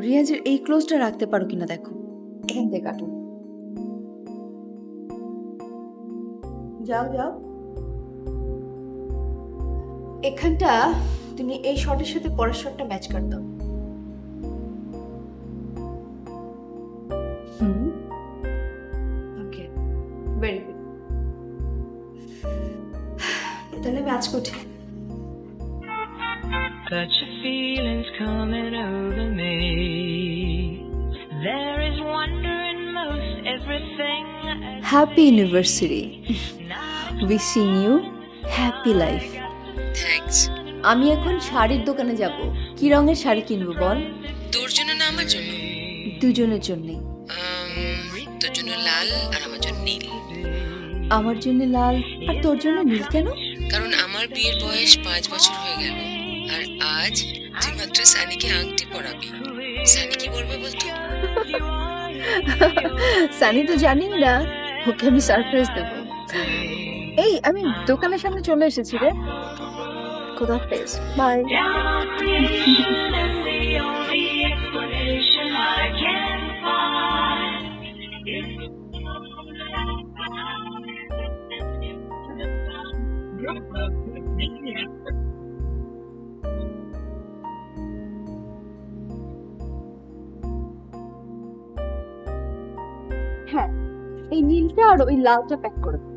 রিয়াজের এই ক্লোজটা রাখতে পারো কিনা দেখো। এখান থেকে কাটো। যাও যাও। এখানটা তুমি এই শর্টের সাথে পরের শর্টটা ম্যাচ কর দাও। ওকে, ভেরি গুড। তাহলে ম্যাচ করছি। Such a feeling's coming over me. There is wonder in most everything. Happy university, wishing you happy life. Thanks. আমি এখন শাড়ির দোকানে যাব। কি রঙের শাড়ি কিনবো বল? তোর জন্য না আমার জন্য? দুজনের জন্যই। তোর জন্য লাল আর আমার জন্য নীল। আমার জন্য লাল আর তোর জন্য নীল কেন? কারণ আমার বিয়ের বয়স 5 বছর হয়ে গেল, আর আজ তুই মাত্র সানিকে আংটি পরাবি। সানি কি বলবে বলতো? সানি তো জানি না, ওকে আমি সারপ্রাইজ দেবো। এই আমি দোকানের সামনে চলে এসেছি রে। খোদাফেজ, by. Down creation and the only explanation I can find is হ্যাঁ, এই নীলটা আর ওই লালটা প্যাক করে দাও।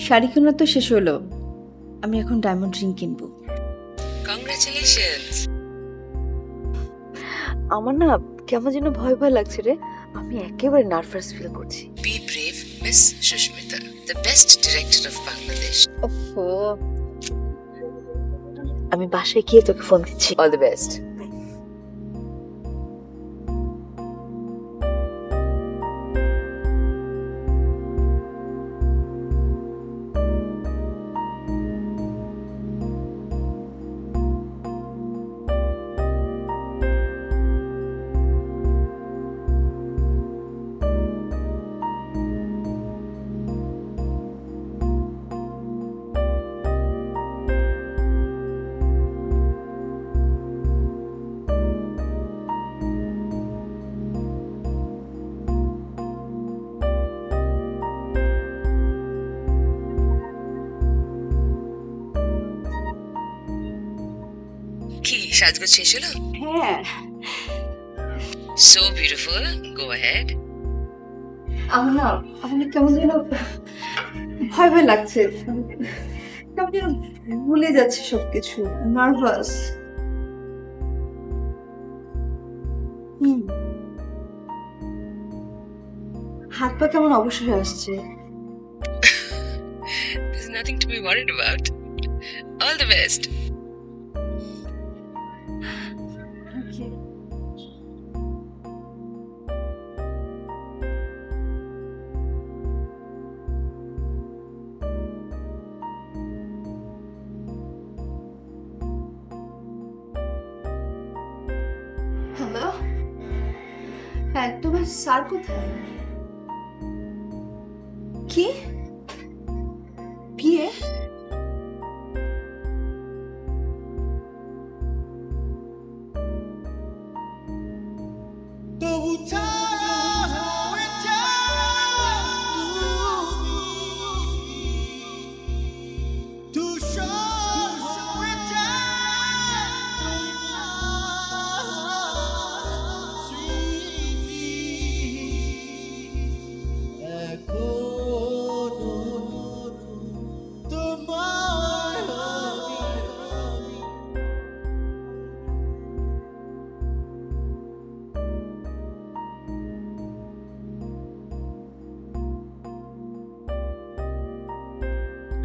শাড়ি কেনা তো শেষ হলো, আমি এখন ডায়মন্ড রিং কিনবো। কংগ্রাচুলেশনস। আমার না কেমন যেন ভয় ভয় লাগছে রে, আমি একেবারে নার্ভাস ফিল করছি। Be brave miss Sushmita, the best director of Bangladesh. ওহো, আমি বাসায় গিয়ে তোকে ফোন দিচ্ছি। All the best. কি সাজগোজ শেষ হলো? হ্যাঁ, সো বিউটিফুল, গো অ্যাহেড। আমার কেমন যেন ভয় ভয় লাগছে, কেমন যেন ভুলে যাচ্ছে সবকিছু, নার্ভাস। হাত পা কেমন অবশ হয়ে আসছে। There's nothing to be worried about. All the best. Hello, হ্যাঁ তোমার স্যার কোথায়? কি বিয়ে?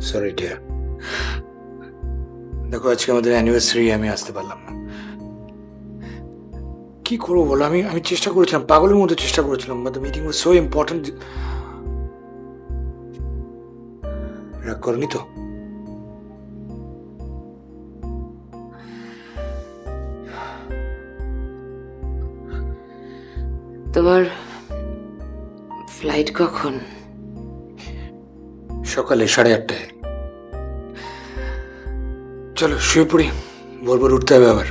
সরি ডিয়ার, দেখো আজকে আমাদের অ্যানিভার্সারি, আমি আসতে পারলাম না। কি করবো বলো, আমি আমি চেষ্টা করেছিলাম, পাগলের মতো চেষ্টা করেছিলাম, but the meeting was so important. রাগ করনি তো? তোমার ফ্লাইট কখন? সকালে 8:30টায়। চলো শুয়ে পড়ি, ভোর ভোর উঠতে হবে আবার।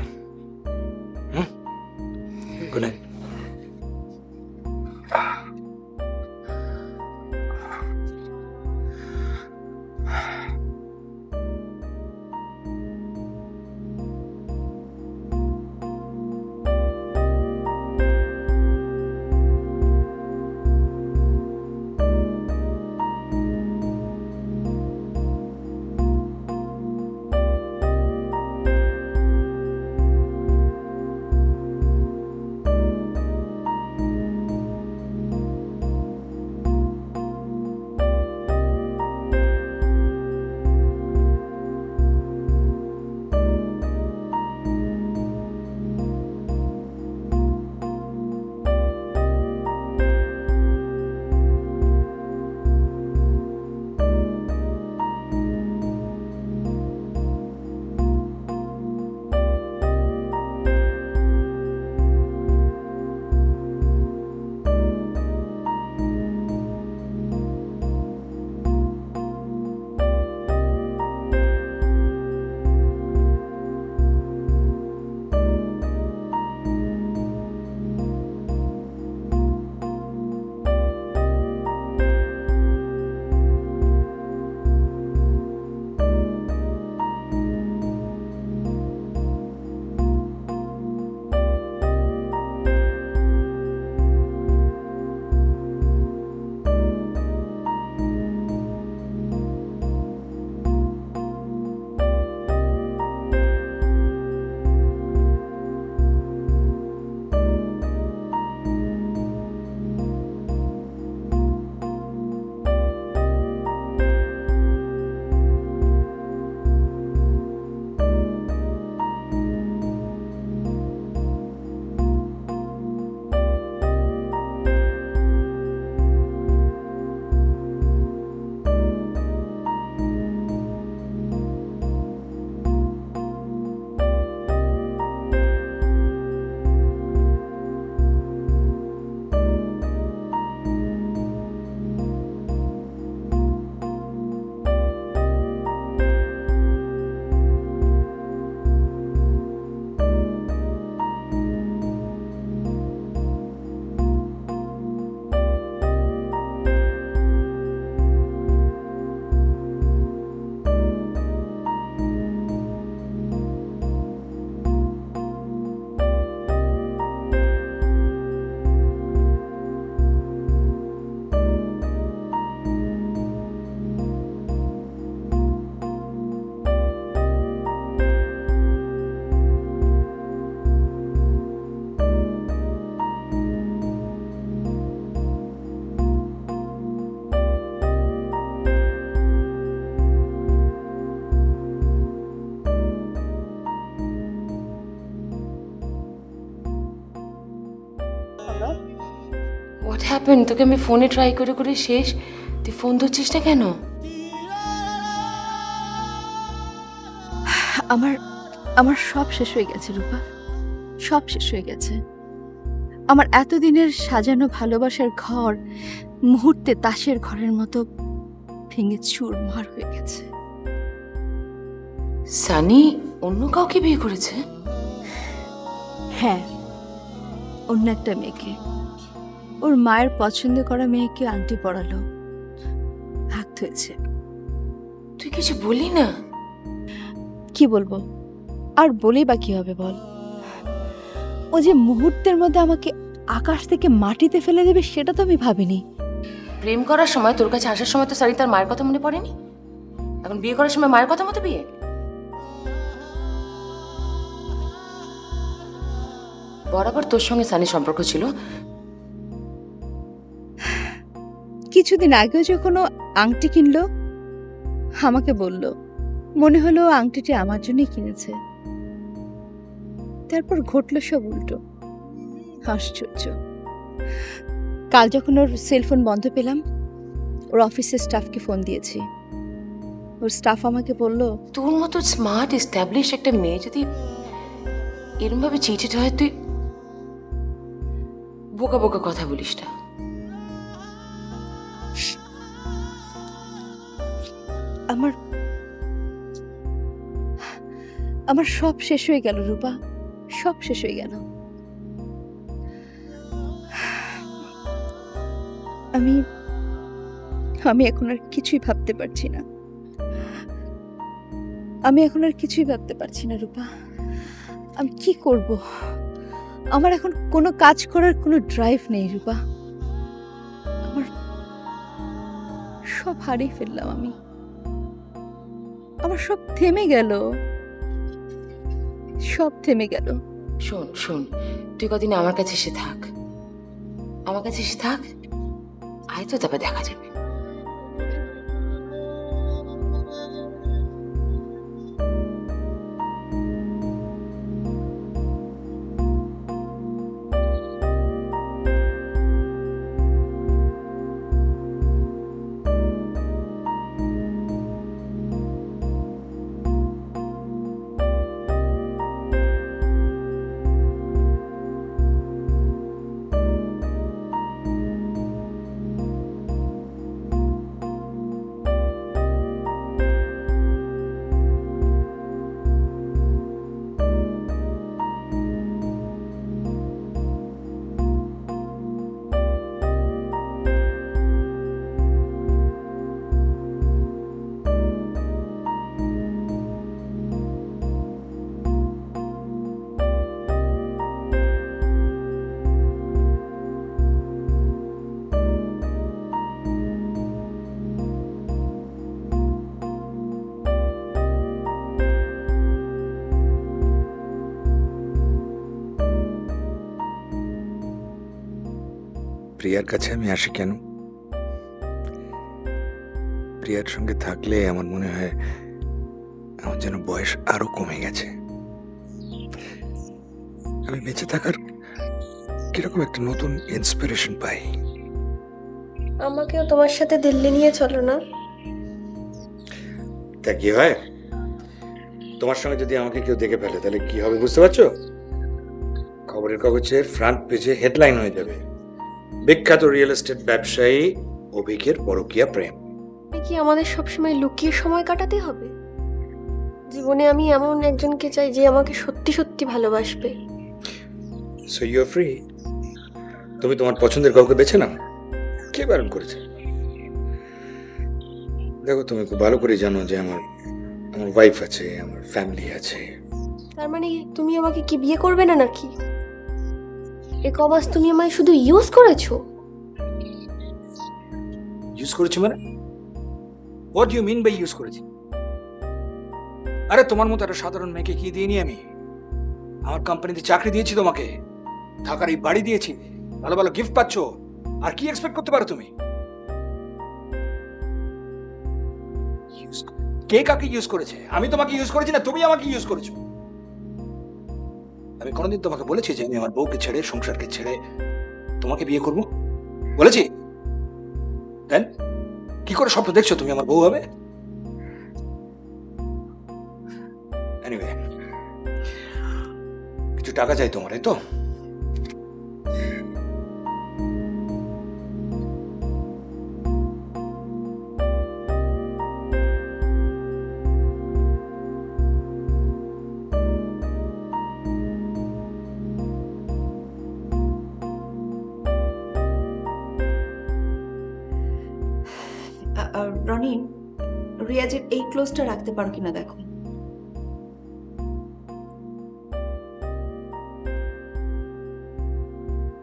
Good night. What happen? তোকে আমি ফোনে ট্রাই করে করে শেষ, তুই ফোন ধরছিস না কেন? আমার আমার সব শেষ হয়ে গেছে রূপা, সব শেষ হয়ে গেছে। আমার এতদিনের সাজানো ভালোবাসার ঘর মুহূর্তে তাসের ঘরের মতো ভেঙে চুরমার হয়ে গেছে। সানি অন্য কাউকে বিয়ে করেছে? হ্যাঁ, অন্য একটা মেয়েকে, ওর মায়ের পছন্দ করা মেয়েকে আংটি পরালো, হাত হয়েছে। তুই কিছু বলি না? কি বলবো আর, বলেই বা কি হবে বল? ও যে মুহূর্তের মধ্যে আমাকে আকাশ থেকে মাটিতে ফেলে দেবে সেটা তো আমি ভাবিনি। প্রেম করার সময় তোর কাছে আসার সময় তো সারি তার মায়ের কথা মনে পড়েনি? এখন বিয়ে করার সময় মায়ের কথা মতো বিয়ে? বরাবর তোর সঙ্গে সানি সম্পর্ক ছিল। কিছুদিন আগেও যখন ও আংটি কিনলো আমাকে বলল, মনে হলো ও আংটিটি আমার জন্যই কিনেছে। তারপর ঘটলো সব উল্টো। আশ্চর্য। কাল যখন ওর সেলফোন বন্ধ পেলাম, ওর অফিসের স্টাফকে ফোন দিয়েছি। ওর স্টাফ আমাকে বলল, তোর মতো স্মার্ট এস্টাবলিশ একটা মেয়ে যদি এরম ভাবে চিটেড হয়, তুই বোকা বোকা কথা বলিস না। আমার আমার সব শেষ হয়ে গেল রূপা, সব শেষ হয়ে গেল। আমি আমি এখন আর কিছুই ভাবতে পারছি না, আমি এখন আর কিছুই ভাবতে পারছি না রূপা। আমি কি করব? আমার এখন কোনো কাজ করার কোনো ড্রাইভ নেই রূপা। আমার সব হারিয়ে ফেললাম আমি, আমার সব থেমে গেল, সব থেমে গেল। শোন শোন, তুই কদিন আমার কাছে এসে থাক, আমার কাছে এসে থাক, আয় তো, তারপর দেখা যাবে। প্রিয়ার কাছে আমি আসি কেন? প্রিয়ার সঙ্গে থাকলে আমার মনে হয় আমার যেন বয়স আরো কমে গেছে। আমি বেঁচে থাকার কিরকম একটা নতুন ইন্সপিরেশন পাই। আমাকেও তোমার সাথে দিল্লি নিয়ে চলো না। তা কি হয়? তোমার সঙ্গে যদি আমাকে কেউ দেখে ফেলে তাহলে কি হবে বুঝতে পারছো? খবরের কাগজের ফ্রন্ট পেজে হেডলাইন হয়ে যাবে, বিখ্যাত রিয়েল এস্টেট ব্যবসায়ী অভিকের পরকীয়া প্রেম। কি আমাদের সবসময় লুকিয়ে সময় কাটাতে হবে? জীবনে আমি এমন একজনকে চাই যে আমাকে সত্যি সত্যি ভালোবাসবে। So you are free. তুমি তোমার পছন্দের কাউকে বেছে নাও, কে বারণ করেছে? দেখো, তুমি খুব ভালো করে জানো যে আমার ওয়াইফ আছে, আমার ফ্যামিলি আছে। তার মানে তুমি আমাকে কি বিয়ে করবে না নাকি? এ কমাস তুমি আমায় শুধু ইউজ করেছো। ইউজ করেছি মানে? What do you mean by use করেছি? আরে তোমার মতো একটা সাধারণ মেয়েকে কি দিইনি আমি? আমার কোম্পানিতে চাকরি দিয়েছি, তোমাকে থাকার এই বাড়ি দিয়েছি, ভালো ভালো গিফট পাচ্ছ, আর কি এক্সপেক্ট করতে পারো তুমি? কে কাকে ইউজ করেছে? আমি তোমাকে ইউজ করেছি না তুমি আমাকে ইউজ করেছো? আমি কোনোদিন তোমাকে বলেছি যে আমি আমার বউকে ছেড়ে, সংসারকে ছেড়ে তোমাকে বিয়ে করব? বলেছি? দেন কি করে স্বপ্ন দেখছো তুমি আমার বউ হবে? এনিওয়ে, কিছু টাকা চাই তোমার, এই তো? রনি, রিয়াজের এই ক্লোজটা রাখতে পারো কিনা দেখো।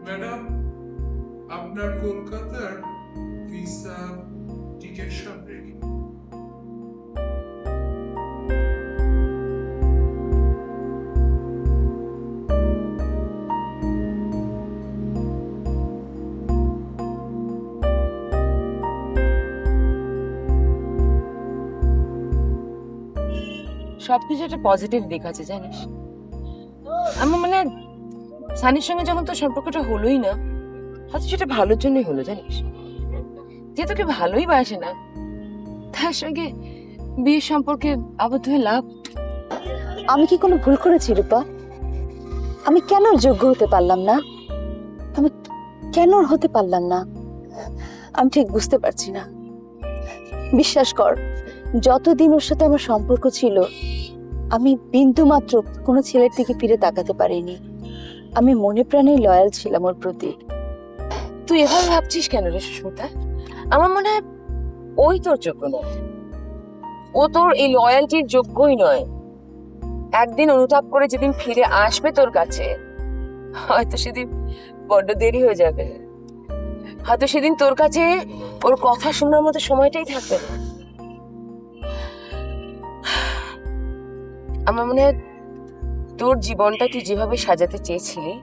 ম্যাডাম, আপনার কলকাতার ভিসা টিকিট সব রেডি। সবকিছু একটা পজিটিভ দিক আছে জানিস। আমার মানে সানির সঙ্গে যখন তোর সম্পর্কটা হলোই না, হয়তো সেটা ভালোর জন্যই হলো জানিস। যে তোকে ভালোই বাসে না, তার সঙ্গে বিয়ের সম্পর্কে আবদ্ধ হয়ে লাভ। আমি কি কোনো ভুল করেছি রূপা? আমি কেন যোগ্য হতে পারলাম না? আমি কেন হতে পারলাম না? আমি ঠিক বুঝতে পারছি না। বিশ্বাস কর, যতদিন ওর সাথে আমার সম্পর্ক ছিল আমি বিন্দু মাত্র কোনো ছেলের দিকে ফিরে তাকাতে পারিনি। আমি মনে প্রাণে লয়াল ছিলাম ওর প্রতি। তুই এভাবে ভাবছিস কেন রে সুস্মিতা? আমার মনে হয় ওই তোর যোগ্য নয়, ও তোর এই লয়্যালটির যোগ্যই নয়। একদিন অনুতাপ করে যেদিন ফিরে আসবে তোর কাছে, হয়তো সেদিন বড্ড দেরি হয়ে যাবে। হয়তো সেদিন তোর কাছে ওর কথা শোনার মতো সময়টাই থাকবে না। আমার মনে হয় তোর জীবনটা তুই যেভাবে সাজাতে চেয়েছিলি,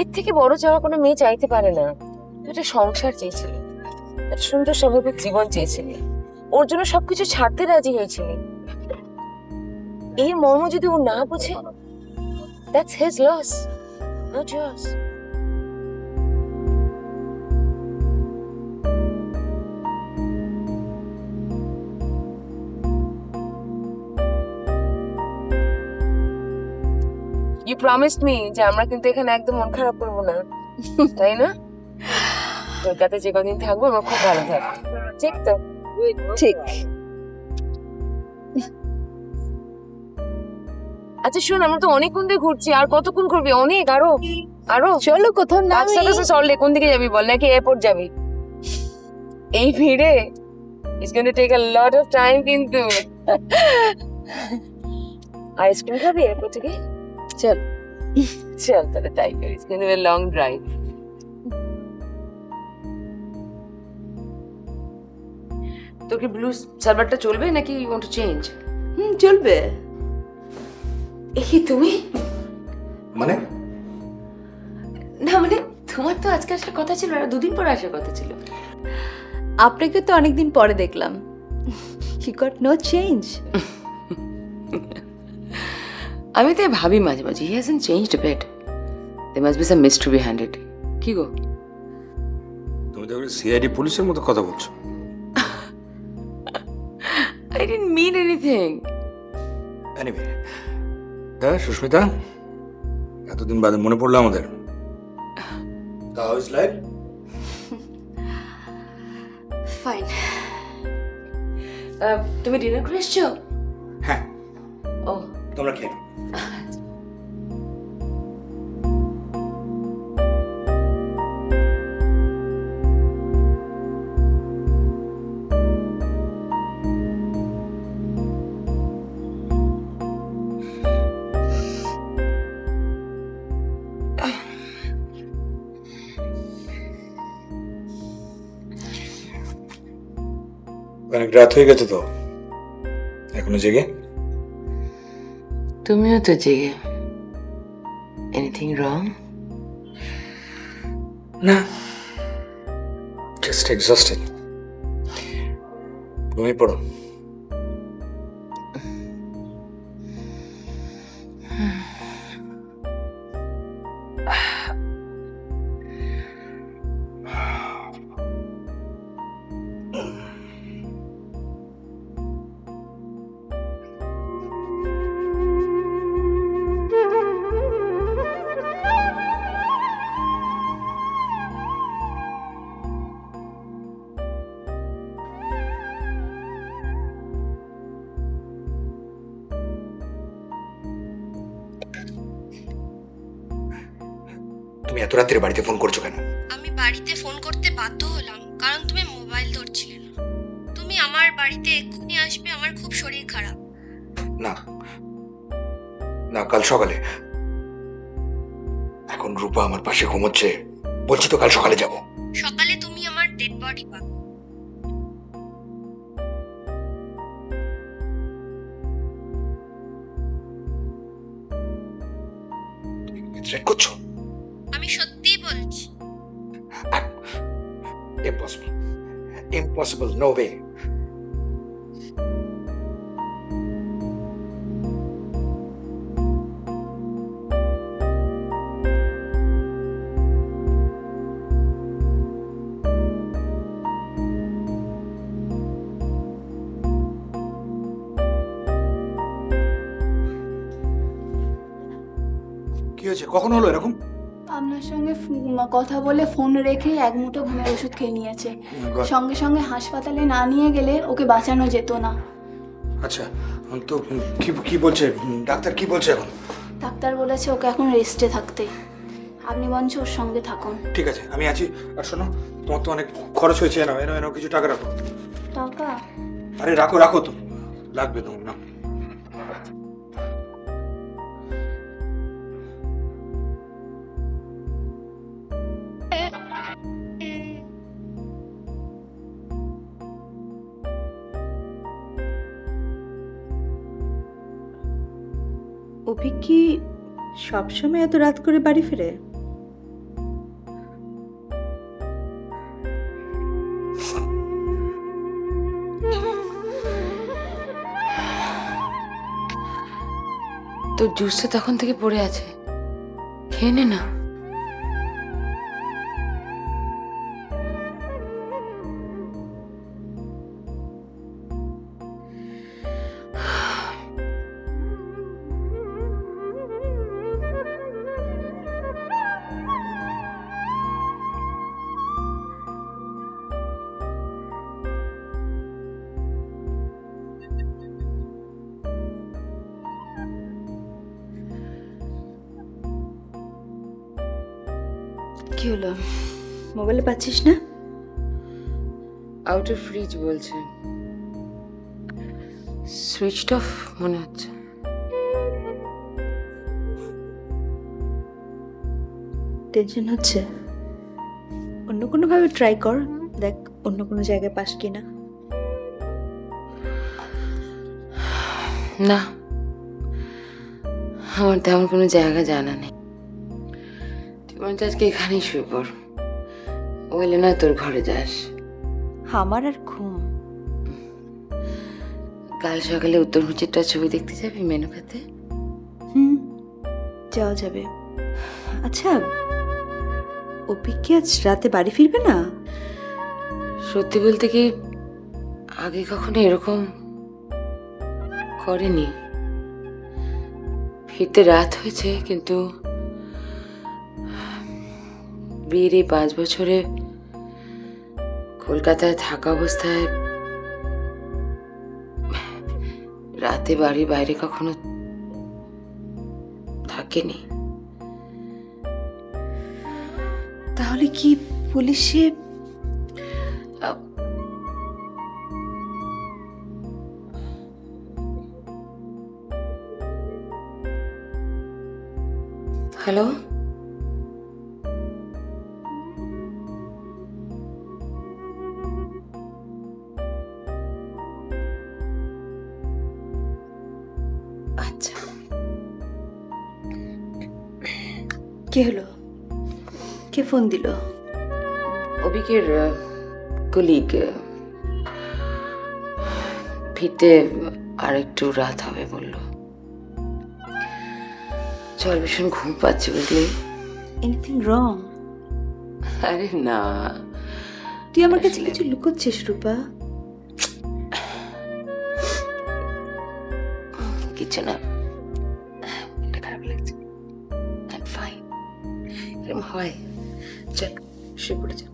এর থেকে বড় চাওয়া কোনো মেয়ে চাইতে পারে না। তুই একটা সংসার চেয়েছিলি, একটা সুন্দর স্বাভাবিক জীবন চেয়েছিলি, ওর জন্য সবকিছু ছাড়তে রাজি হয়েছিলি। এই মর্ম যদি ও না বুঝে, that's his loss, not yours. You promised me যে আমরা কিন্তু এখানে একদম মন খারাপ করবো না, তাই না? কলকাতায় যে কদিন থাকবো আমরা খুব ভালো থাকবো, ঠিক তো? ঠিক। আচ্ছা শোন, আমরা তো অনেকক্ষণ ধরে ঘুরছি, আর কতক্ষণ করবি? অনেক, আরো আরো চলো কোথাও নামি। চল, কোন দিকে যাবি বল, নাকি এয়ারপোর্ট যাবি? এই ভিড়ে it's going to take a lot of time কিন্তু। আইসক্রিম খাবি এয়ারপোর্ট থেকে? চল। চল তাহলে তাই করি, it's going to be a long drive. তোর কি ব্লু সার্ভারটা চলবে নাকি ইউ ওয়ান্ট টু চেঞ্জ? চলবে। এই তুমি? মানে না মানে তোমার তো আজকে আসার কথা ছিল, আর দুদিন পর আসার কথা ছিল। আপনাকে তো অনেকদিন পরে দেখলাম। He got no change. আমি তাই ভাবি মাঝে মাঝে, he hasn't changed a bit, there must be some mystery behind it. কি গো? তুমি তো সিআইডি পুলিশের মতো কথা বলছো। I didn't mean anything. Anyway, Sushmita, এতদিন বাদে মনে পড়লো আমাদের। How is life? ফাইন। তুমি ডিনার করে এসছো? হ্যাঁ, ও তোমরা খেয়ে নাও। অনেক রাত হয়ে গেছে তো, এখনো জেগে? তুমিও তো জেগে। Anything wrong? না, জাস্ট এক্সস্টেড। ঘুমিয়ে পড়ো। তুমি এত রাত্রে বাড়িতে ফোন করছো কেন? আমি বাড়িতে ফোন করতে বাধ্য হলাম কারণ তুমি মোবাইল ধরছিলে না। তুমি আমার বাড়িতে এক্ষুনি আসবে, আমার খুব শরীর খারাপ। না না, কাল সকালে। এখন রূপা আমার পাশে ঘুমোচ্ছে, বলছি তো কাল সকালে যাব। সকালে তুমি আমার ডেড বডি পাবে। থ্রেট করছো? আমি সত্যিই বলছি। Impossible, impossible, no way. কি হয়েছে? কখন হলো এরকম? আপনার সঙ্গে কথা বলে ফোন রেখে এক মুঠো ঘুমের ওষুধ খেয়ে নিয়েছে। সঙ্গে সঙ্গে হাসপাতালে না নিয়ে গেলে ওকে বাঁচানো যেত না। আচ্ছা, তো কি কি বলছে ডাক্তার, কি বলছে এখন? ডাক্তার বলেছে ওকে এখন রেস্টে থাকতে। আপনি বঞ্চ ওর সঙ্গে থাকুন। ঠিক আছে, আমি আছি। আর শোনো, তোমার তো অনেক খরচ হয়েছে, এনাও এনাও এনাও কিছু টাকা রাখো। টাকা? আরে রাখো রাখো, তো লাগবে তোমার না। অভি কি সবসময় এত রাত করে বাড়ি ফিরে? তোর জুসটা তখন থেকে পড়ে আছে, খেয়ে নে না। কি হলো, মোবাইলে পাচ্ছিস না? আউট অফ রিচ বলছে, সুইচড অফ মনে হচ্ছে। টেনশন হচ্ছে? অন্য কোনো ভাবে ট্রাই কর, দেখ অন্য কোনো জায়গায় পাস কিনা। না, আমার তেমন কোনো জায়গা জানা নেই। তুই বরঞ্চ আজকে এখানেই শুয়ে পড়, ও এলে না তোর ঘরে যাস। আমার আর ঘুম। কাল সকালে উত্তর মুচিরটা ছবি দেখতে যাবি মেনুকাতে? যাওয়া যাবে। আচ্ছা, অপি কি আজ রাতে বাড়ি ফিরবে না? সত্যি বলতে কি, আগে কখনো এরকম করেনি। ফিরতে রাত হয়েছে, কিন্তু বিয়ের এই 5 বছরে কলকাতায় থাকা অবস্থায় রাতে বাড়ির বাইরে কখনো থাকেনি। তাহলে কি পুলিশে? হ্যালো, আচ্ছা, কে হলো? কে ফোন দিল? অভিকের কলিগ। ফিরতে আর একটু রাত হবে বললো। চল, ভীষণ ঘুম পাচ্ছে বুঝলি। Anything wrong? আরে না, তুই আমার কাছে কিছু লুকোচ্ছিস রূপা? কিছু না, মনটা খারাপ লাগছে। আই এম ফাইন, এরকম হয়। চল শুয়ে পড়ে যা।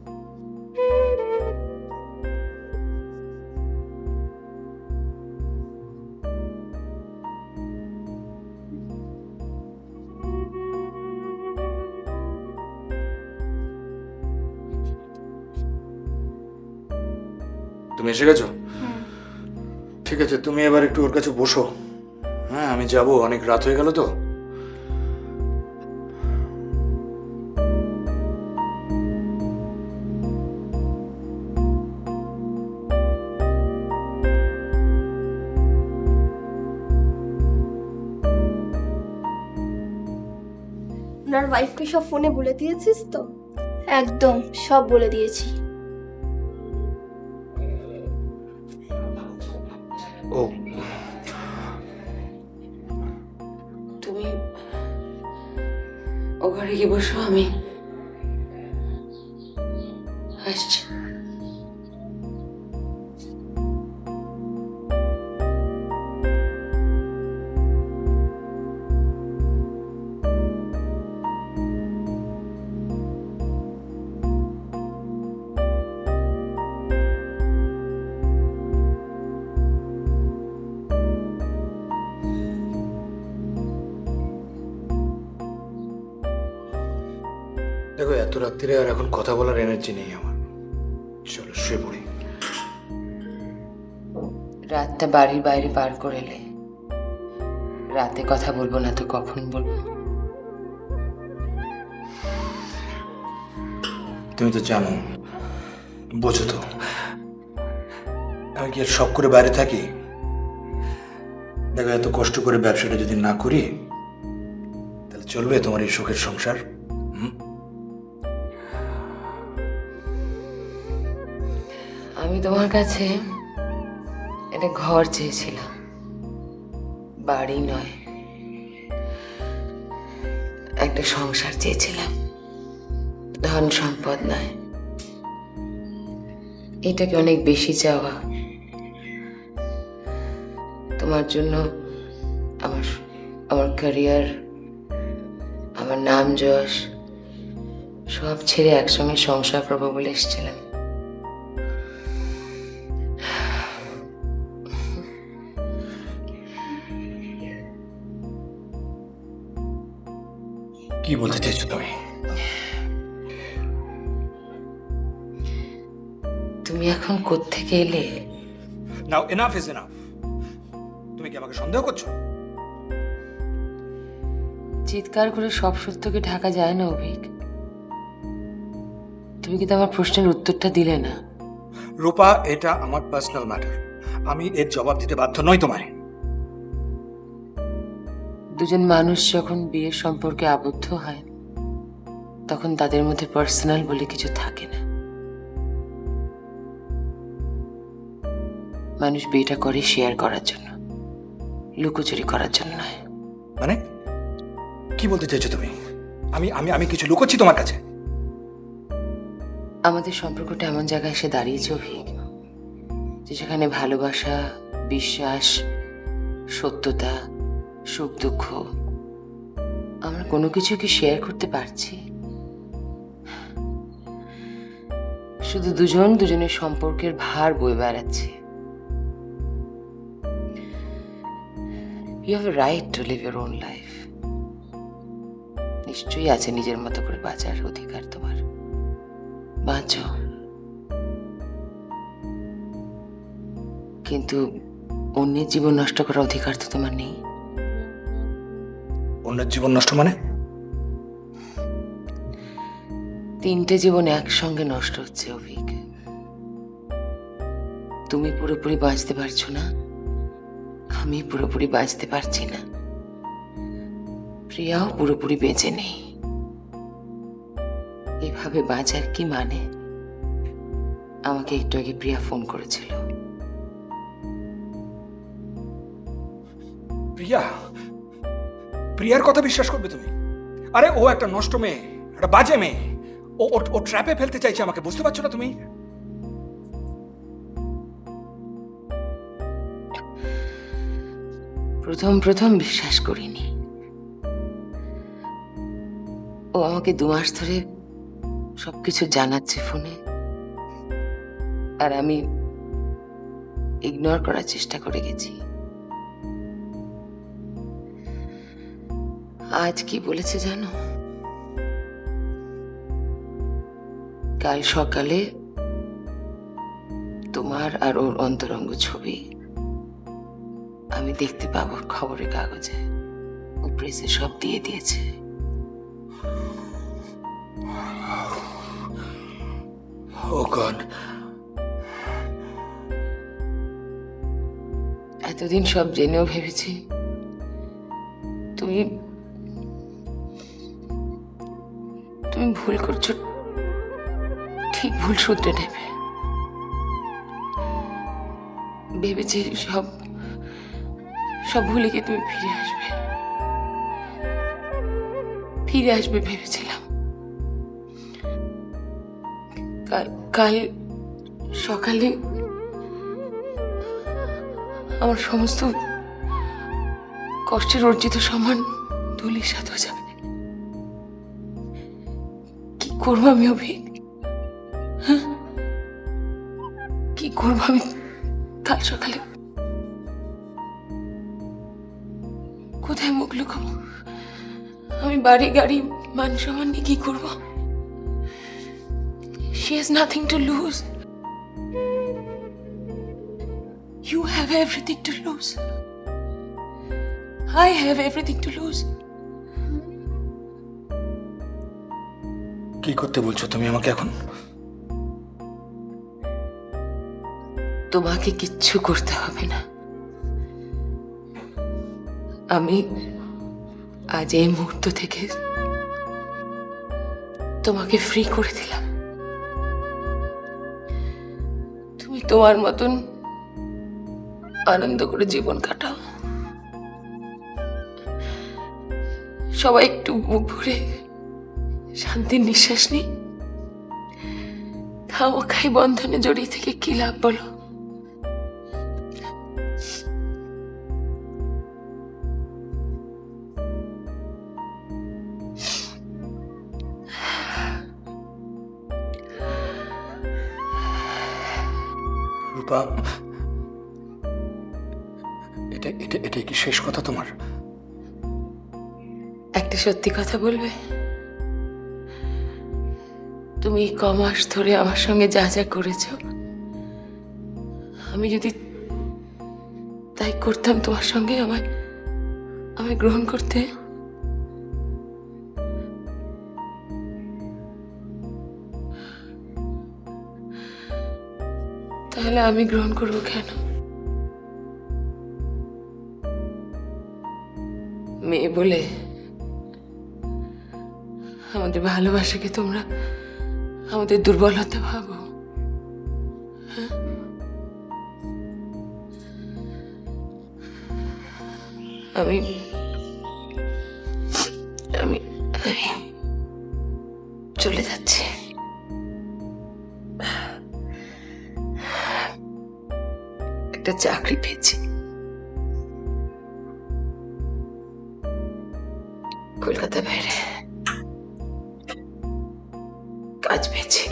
তুমি এসে গেছো? ঠিক আছে, তুমি এবার একটু ওর কাছে বসো। হ্যাঁ, আমি যাব, অনেক রাত হয়ে গেল তো। ওনার ওয়াইফকে সব ফোনে বলে দিয়েছিস তো? একদম সব বলে দিয়েছি। ও, তুমি ও ঘরে গিয়ে বসো, আমি আসছি। দেখো এত রাত্রিরে আর এখন কথা বলার এনার্জি নেই আমার। চলো শুয়ে পড়ি। রাতটা বাড়ির বাইরে পার করে এলে, রাতে কথা বলবো না তো কখন বলবো? তুমি তো জানো, বোঝো তো, আমি কি আর শখ করে বাইরে থাকি? দেখো এত কষ্ট করে ব্যবসাটা যদি না করি তাহলে চলবে তোমার এই সুখের সংসার? আমি তোমার কাছে একটা ঘর চেয়েছিলাম, বাড়ি নয়, একটা সংসার চেয়েছিলাম, ধন সম্পদ নয়। এটাকে অনেক বেশি চাওয়া। তোমার জন্য আমার আমার ক্যারিয়ার, আমার নাম যশ সব ছেড়ে একসঙ্গে সংসার করবো বলে এসেছিলাম। কি বলতে চাইছো তুমি? তুমি এখন কোত্থেকে এলে? নাও এনাফ ইজ এনাফ। তুমি কি আমাকে সন্দেহ করছো? চিৎকার করে সব সত্যকে ঢাকা যায় না অভিক। তুমি কিন্তু আমার প্রশ্নের উত্তরটা দিলে না। রূপা, এটা আমার পার্সোনাল ম্যাটার, আমি এর জবাব দিতে বাধ্য নই তোমায়। দুজন মানুষ যখন বিয়ের সম্পর্কে আবদ্ধ হয় তখন তাদের মধ্যে পার্সোনাল বলে কিছু থাকে না। মানুষ বিয়েটা করে শেয়ার করার জন্য, লুকোচুরি করার জন্য নয়। মানে কি বলতে চাইছো তুমি? আমি আমি আমি কিছু লুকোচ্ছি তোমার কাছে? আমাদের সম্পর্কটা এমন জায়গায় এসে দাঁড়িয়েছে অভিক, যে সেখানে ভালোবাসা, বিশ্বাস, সত্যতা, সুখ দুঃখ, আমরা কোনো কিছু কি শেয়ার করতে পারছি? শুধু দুজন দুজনের সম্পর্কের ভার বয়ে বেড়াচ্ছে। You have a right to live your own life. নিশ্চয়ই আছে নিজের মতো করে বাঁচার অধিকার তোমার, বাঁচো। কিন্তু অন্যের জীবন নষ্ট করার অধিকার তো তোমার নেই। অন্যের জীবন নষ্ট মানে? 3টে জীবন একসঙ্গে নষ্ট হচ্ছে অভিক। তুমি পুরোপুরি বাঁচতে পারছো না, আমি পুরোপুরি বাঁচতে পারছি না, প্রিয়াও পুরোপুরি বেঁচে নেই। এভাবে বাঁচার কি মানে? আমাকে একটু আগে প্রিয়া ফোন করেছিল। প্রিয়া? প্রিয়ার কথা বিশ্বাস করবে তুমি? আরে ও একটা নষ্ট মেয়ে, একটা বাজে মেয়ে। ও ট্র্যাপে ফেলতে চাইছে আমাকে, বুঝতে পারছো না তুমি? প্রথম বিশ্বাস করিনি। ও আমাকে 2 মাস ধরে সবকিছু জানাচ্ছে ফোনে, আর আমি ইগনোর করার চেষ্টা করে গেছি। আজ কি বলেছে জানো? কাল সকালে তোমার আর ওর অন্তরঙ্গ ছবি আমি দেখতে পাবো খবরের কাগজে। ও প্রেসে সব দিয়ে দিয়েছে। ও গড। এতদিন সব জেনেও ভেবেছি তুমি ভুল করছো, ঠিক ভুল শুধরে নেবে ভেবেছি। সব ভুলে গিয়ে তুমি ফিরে আসবে ভেবেছিলাম। কাল সকালে আমার সমস্ত কষ্টের অর্জিত সম্মান ধুলির সাথে যাবে। কি করবো আমি অভিক? হ্যাঁ, কি করবো আমি কাল সকালে? কোথায় মুখ লুকাবো? আমি বাড়ি গাড়ি মান সম্মান নিয়ে কি করবো? She has nothing to lose. You have everything to lose. I have everything to lose. কি করতে বলছো তুমি আমাকে এখন? তোমাকে কিচ্ছু করতে হবে না। আমি আজ এই মুহূর্ত থেকে তোমাকে ফ্রি করে দিলাম। তুমি তোমার মতন আনন্দ করে জীবন কাটাও। সবাই একটু মুখ ভরে শান্তির নিঃশ্বাস নি। খামোখাই বন্ধনে জড়িয়ে থেকে কি লাভ বলো? রূপা, এটা কি শেষ কথা তোমার? একটা সত্যি কথা বলবে? তুমি কমাস ধরে আমার সঙ্গে যা যা করেছ, আমি যদি তাই করতাম তোমার সঙ্গে, আমায় গ্রহণ করতে? তাহলে আমি গ্রহণ করব কেন? মেয়ে বলে আমাদের ভালোবাসাকে তোমরা আমাদের দুর্বলতা ভাবো? হ্যাঁ? আমি আমি আমি চলে যাচ্ছি। একটা চাকরি পেয়েছি কলকাতা বাইরে, কাজ পেয়েছি।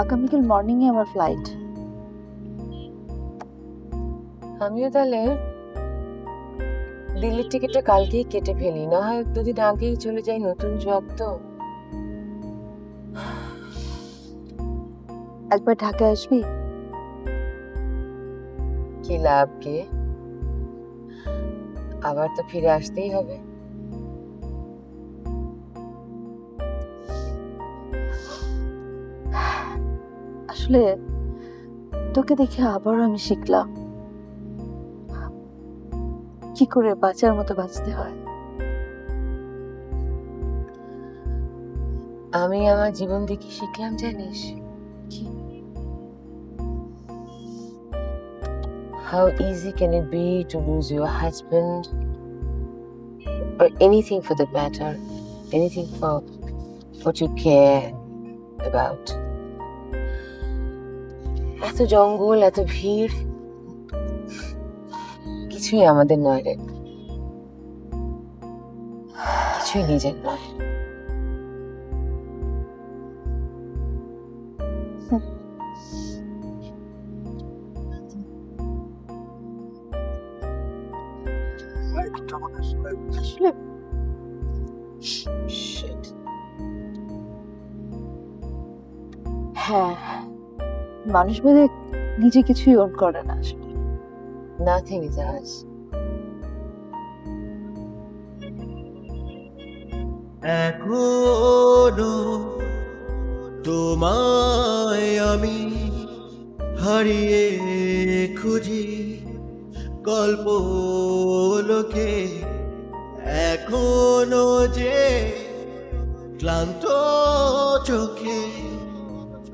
আগামীকাল মর্নিংয়ে আমার ফ্লাইট। আমিও তাহলে দিল্লির টিকিটটা কালকেই কেটে ফেলি, না হয় দুদিন আগেই চলে যাই, নতুন জব তো। একবার ঢাকায় আসবি? কি লাভ কে? আবার তো ফিরে আসতেই হবে। আসলে তোকে দেখে আবারও আমি শিখলাম কি করে বাঁচার মতো বাঁচতে হয়। আমি আমার জীবন দেখে শিখলাম, জানিস? How easy can it be to lose your husband or anything for that matter, anything for what you care about? এত জঙ্গল, এত ভিড়, কিছুই আমাদের নয় রে, কিছুই নিজের নয়। আসলে Shit. হ্যাঁ, মানুষ বোধহয় নিজে কিছুই ওন করে না আসলে। Nothing is ours. এখনো তোমায় আমি হারিয়ে খুঁজি কল্পলোকে, এখনো যে ক্লান্ত চোখে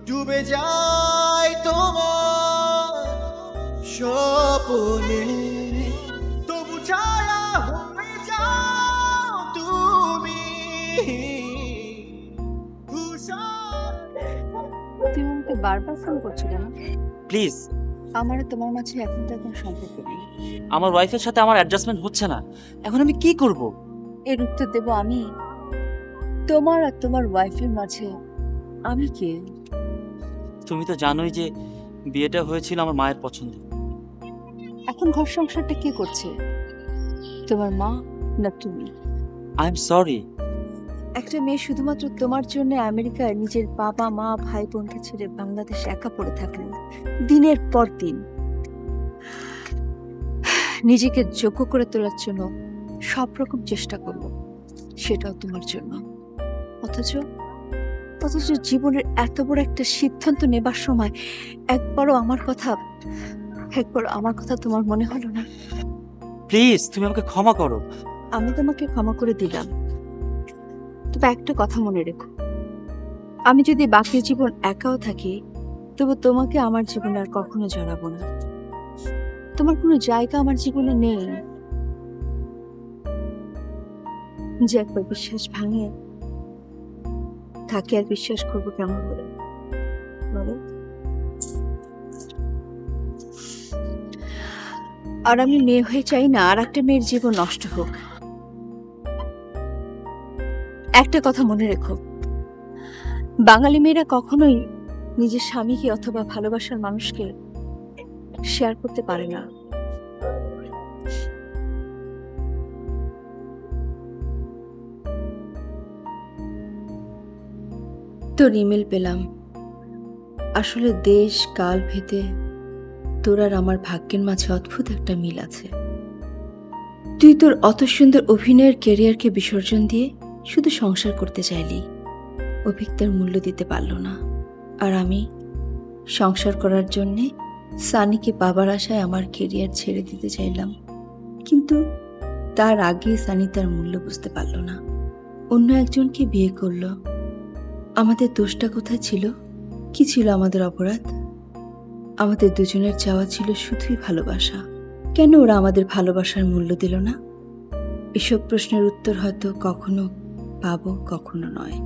ডুবে যায় তোমার স্বপ্নে, তবু ছায়া হয়ে যাও তুমি। তুই আমাকে বারবার ফোন করছো কেন? প্লিজ আমার আর তোমার মাঝে এখন তো কোনো সম্পর্ক নেই। আমার ওয়াইফের সাথে আমার অ্যাডজাস্টমেন্ট হচ্ছে না, এখন আমি কি করব? এর উত্তর দেবো আমি? তোমার আর তোমার ওয়াইফের মাঝে আমি কে? তুমি তো জানোই যে বিয়েটা হয়েছিল আমার মায়ের পছন্দে। এখন ঘর সংসারটা কে করছে, তোমার মা না তুমি? I am sorry. একটা মেয়ে শুধুমাত্র তোমার জন্য আমেরিকায় নিজের বাবা মা ভাই বোনকে ছেড়ে বাংলাদেশে একা পড়ে থাকলো দিনের পর দিন, নিজেকে যোগ্য করে তোলার জন্য সব রকম চেষ্টা করলো, সেটাও তোমার জন্য। অথচ জীবনের এত বড় একটা সিদ্ধান্ত নেবার সময় একবারও আমার কথা তোমার মনে হলো না? প্লিজ তুমি আমাকে ক্ষমা করো। আমি তোমাকে ক্ষমা করে দিলাম, তবে একটা কথা মনে রেখো, আমি যদি বাকি জীবন একাও থাকি তবু তোমাকে আমার জীবনে আর কখনো জানাবো না। তোমার কোনো জায়গা আমার জীবনে নেই। যে একবার বিশ্বাস ভাঙে তাকে আর বিশ্বাস করবো কেমন করে বলো? আর আমি মেয়ে হয়ে চাই না আর একটা মেয়ের জীবন নষ্ট হোক। একটা কথা মনে রেখো, বাঙালি মেয়েরা কখনোই নিজের স্বামীকে অথবা ভালোবাসার মানুষকে শেয়ার করতে পারে না। তোর ইমেল পেলাম। আসলে দেশ কাল ভেদে তোর আর আমার ভাগ্যের মাঝে অদ্ভুত একটা মিল আছে। তুই তোর অত সুন্দর অভিনয়ের ক্যারিয়ারকে বিসর্জন দিয়ে শুধু সংসার করতে চাইলি, অভিজ্ঞতার মূল্য দিতে পারল না। আর আমি সংসার করার জন্যে সানিকে পাবার আশায় আমার ক্যারিয়ার ছেড়ে দিতে চাইলাম, কিন্তু তার আগে সানি তার মূল্য বুঝতে পারল না, অন্য একজনকে বিয়ে করলো। আমাদের দোষটা কোথায় ছিল? কি ছিল আমাদের অপরাধ? আমাদের দুজনের চাওয়া ছিল শুধুই ভালোবাসা। কেন ওরা আমাদের ভালোবাসার মূল্য দিল না? এসব প্রশ্নের উত্তর হয়তো কখনো পাবো, কখনো নয়।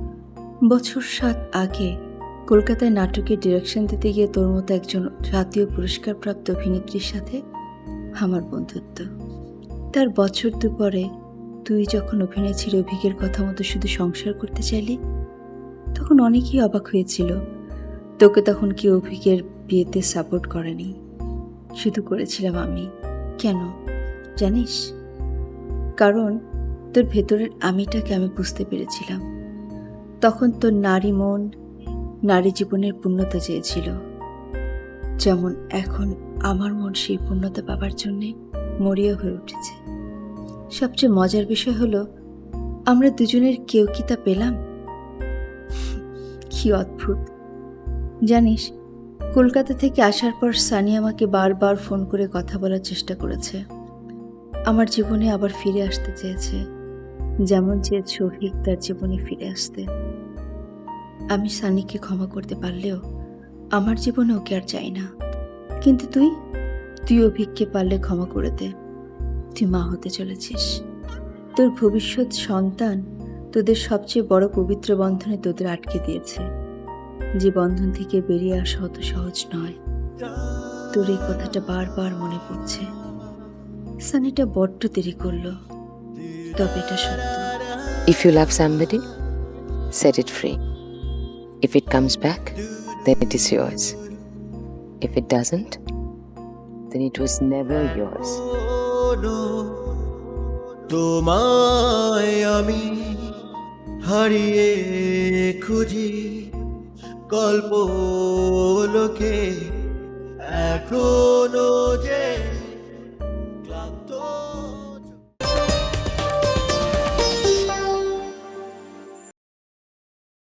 বছর 7 আগে কলকাতায় নাটকের ডিরেকশন দিতে গিয়ে তোর মতো একজন জাতীয় পুরস্কারপ্রাপ্ত অভিনেত্রীর সাথে আমার বন্ধুত্ব। তার বছর 2 পরে তুই যখন অভিনয় ছেড়ে অভিকের কথা মতো শুধু সংসার করতে চাইলি, তখন অনেকেই অবাক হয়েছিল। তোকে তখন কি অভিকের বিয়েতে সাপোর্ট করেনি, শুধু করেছিলাম আমি। কেন জানিস? কারণ তোর ভেতরের আমিটাকে আমি বুঝতে পেরেছিলাম। তখন তোর নারী মন নারী জীবনের পূর্ণতা চেয়েছিল, যেমন এখন আমার মন সেই পূর্ণতা পাবার জন্যে মরিয়া হয়ে উঠেছে। সবচেয়ে মজার বিষয় হলো আমরা দুজনের কেউ কি তা পেলাম। কি অদ্ভুত জানিস, কলকাতা থেকে আসার পর সানি আমাকে বারবার ফোন করে কথা বলার চেষ্টা করেছে, আমার জীবনে আবার ফিরে আসতে চেয়েছে, যেমন চেয়েছে অভিক তার জীবনে ফিরে আসতে। আমি সানিকে ক্ষমা করতে পারলেও আমার জীবনে ওকে আর চাই না। কিন্তু তুই অভিককে পারলে ক্ষমা করে দে। তুই মা হতে চলেছিস, তোর ভবিষ্যৎ সন্তান তোদের সবচেয়ে বড় পবিত্র বন্ধনে তোদের আটকে দিয়েছে, যে বন্ধন থেকে বেরিয়ে আসা অত সহজ নয়। তোর এই কথাটা বারবার মনে পড়ছে। সানিটা বড্ড দেরি করলো, তবে এটা সত্য। If you love somebody, set it free. If it comes back, then it is yours. If it doesn't, then it was never yours. তোমায় আমি হারিয়ে খুঁজি কল্পলোকে, এখনো যে